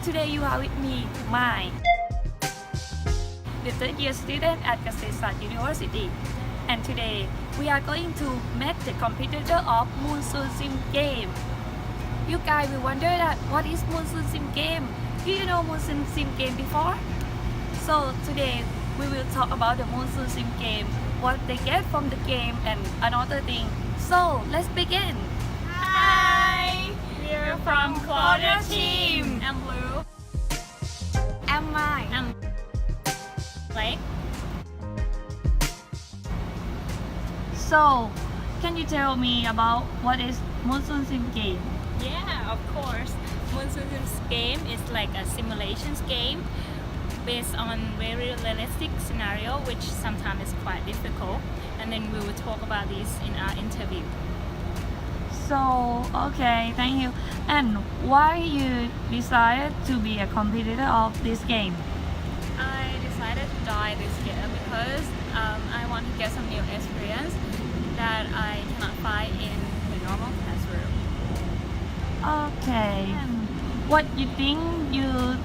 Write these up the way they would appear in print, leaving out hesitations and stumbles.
Today you are with me, Mai, the third year student at Kasetsat University. And today we are going to make the competitor of Monsoon Sim game. You guys will wonder that what is Monsoon Sim game? Do you know Monsoon Sim game before? So today we will talk about the Monsoon Sim game, what they get from the game and another thing. So let's begin. Hi! We're from Quarter Team. I'm Blue. I'm Mai. I'm Blake. So can you tell me about what is Monsoon Sim game? Yeah, of course. Monsoon Sim's game is like a simulations game based on very realistic scenario, which sometimes is quite difficult. And then we will talk about this in our interview. So okay, thank you. And why you decided to be a competitor of this game? I decided to join this game because I want to get some new experience that I cannot find in the normal classroom. Okay. And what you think you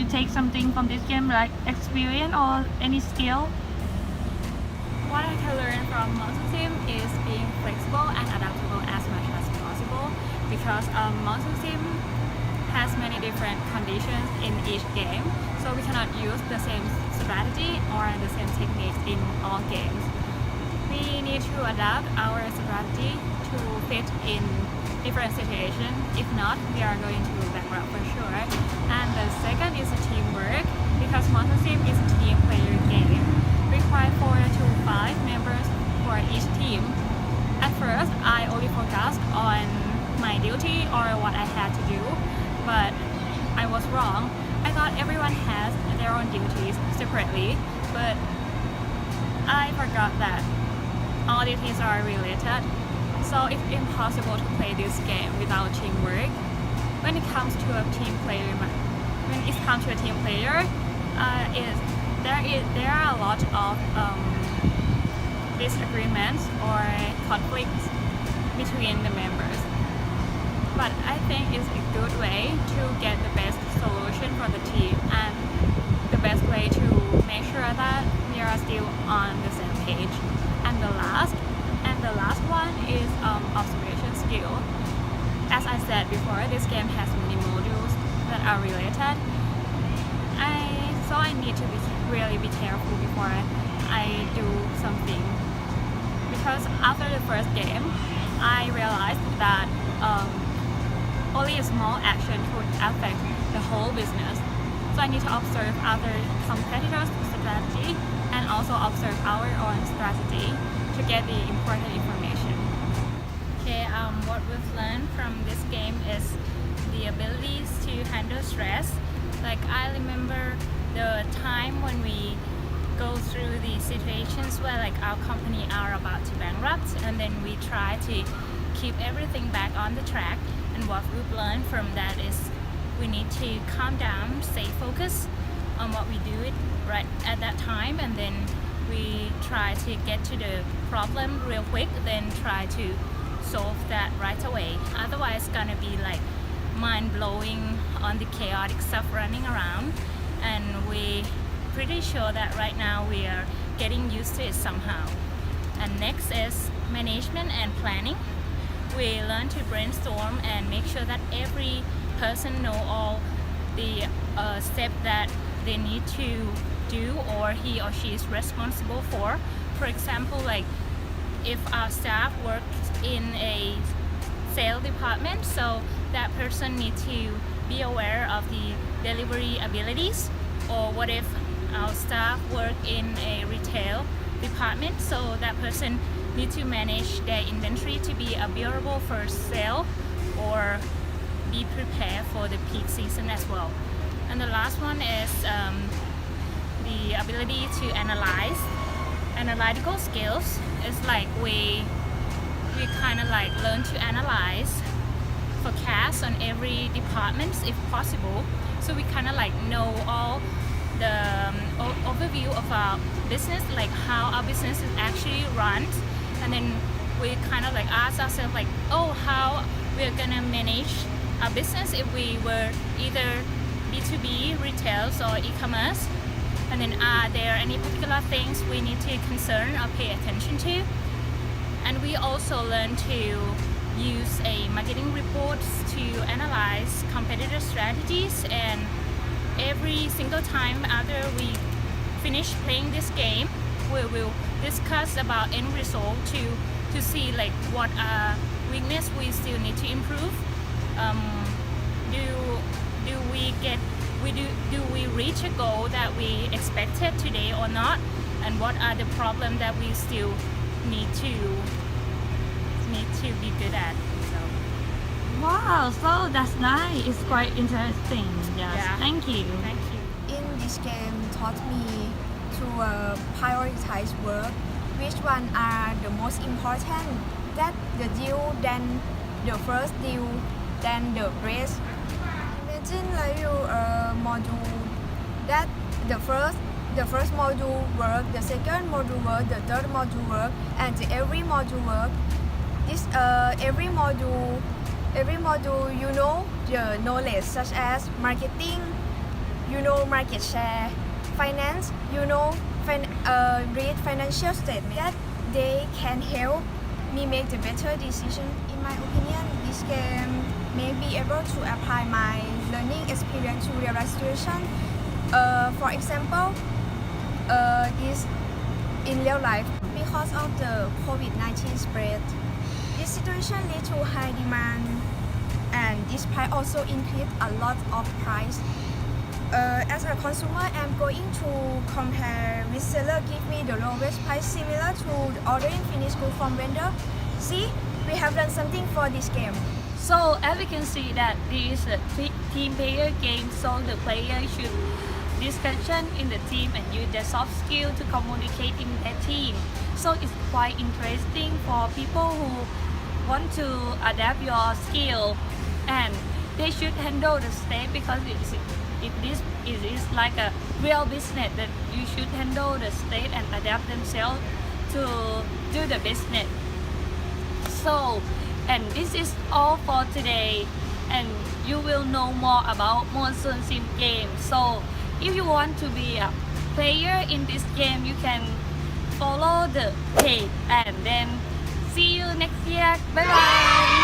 take something from this game, like experience or any skill? What I can learn from Monsoon Sim is being flexible and adaptable as much as possible, because Monsoon Sim has many different conditions in each game, so we cannot use the same strategy or the same techniques in all games. We need to adapt our strategy to fit in different situations. If not, we are going to bankrupt for sure. And the second is teamwork, because Monsoon Sim is a team player game. Require 4 to 5 members for each team. At first, I only focused on my duty or what I had to do, but I was wrong. I thought everyone has their own duties separately, but I forgot that all duties are related. So it's impossible to play this game without teamwork. When it comes to a team player, there are a lot of disagreements or conflicts between the members. But I think it's a good way to get the best solution for the team and the best way to make sure that we are still on the same page. And the last one is observation skill. As I said before, this game has many modules that are related. So I need to really be careful before I do something. Because after the first game, I realized that only a small action could affect the whole business. So I need to observe other competitors' strategy and also observe our own strategy to get the important information. Okay, what we've learned from this game is the abilities to handle stress. Like, I remember the time when we go through the situations where like our company are about to bankrupt, and then we try to keep everything back on the track. And what we've learned from that is we need to calm down, stay focused on what we do it right at that time, and then we try to get to the problem real quick, then try to solve that right away. Otherwise, it's gonna be like mind-blowing on the chaotic stuff running around, and we pretty sure that right now we are getting used to it somehow. And next is management and planning. We learn to brainstorm and make sure that every person know all the steps that they need to do or he or she is responsible for. For example, like if our staff works in a sales department, so that person needs to be aware of the delivery abilities. Or what if our staff work in a retail department, so that person needs to manage their inventory to be available for sale or be prepared for the peak season as well. And the last one is the ability to analyze. Analytical skills is like we kind of like learn to analyze forecasts on every department if possible, so we kind of like know all the overview of our business, like how our business is actually run, and then we kind of like ask ourselves like, oh, how we're gonna manage our business if we were either B2B retails or e-commerce? And then are there any particular things we need to concern or pay attention to? And we also learn to use a marketing reports to analyze competitor strategies, and every single time after we finish playing this game, we will discuss about end result to see like what weakness we still need to improve. Do we get do we reach a goal that we expected today or not, and what are the problems that we still need to be good at. So Wow, so that's nice. It's quite interesting. Yes, Yeah. thank you. thank you. In this game taught me to prioritize work, which one are the most important, that the deal, then the first deal, then the rest. Imagine like you module that the first module work, the second module work, the third module work, and every module work. This every module you know the knowledge such as marketing, you know market share, finance, you know read financial statement, that they can help me make the better decision. In my opinion, this game may be able to apply my learning experience to real life situation. For example, this in real life, because of the COVID-19 spread, this situation led to high demand, and this price also increased a lot of price. As a consumer, I'm going to compare with seller give me the lowest price similar to ordering finished good from vendor. See, we have done something for this game. So as we can see that this is a team player game, so the player should discussion in the team and use their soft skill to communicate in their team. So it's quite interesting for people who want to adapt your skill, and they should handle the state, because if this is like a real business, that you should handle the state and adapt themselves to do the business. So, and this is all for today, and you will know more about Monsoon Sim game. So if you want to be a player in this game, you can follow the page, and then see you next year. Bye bye.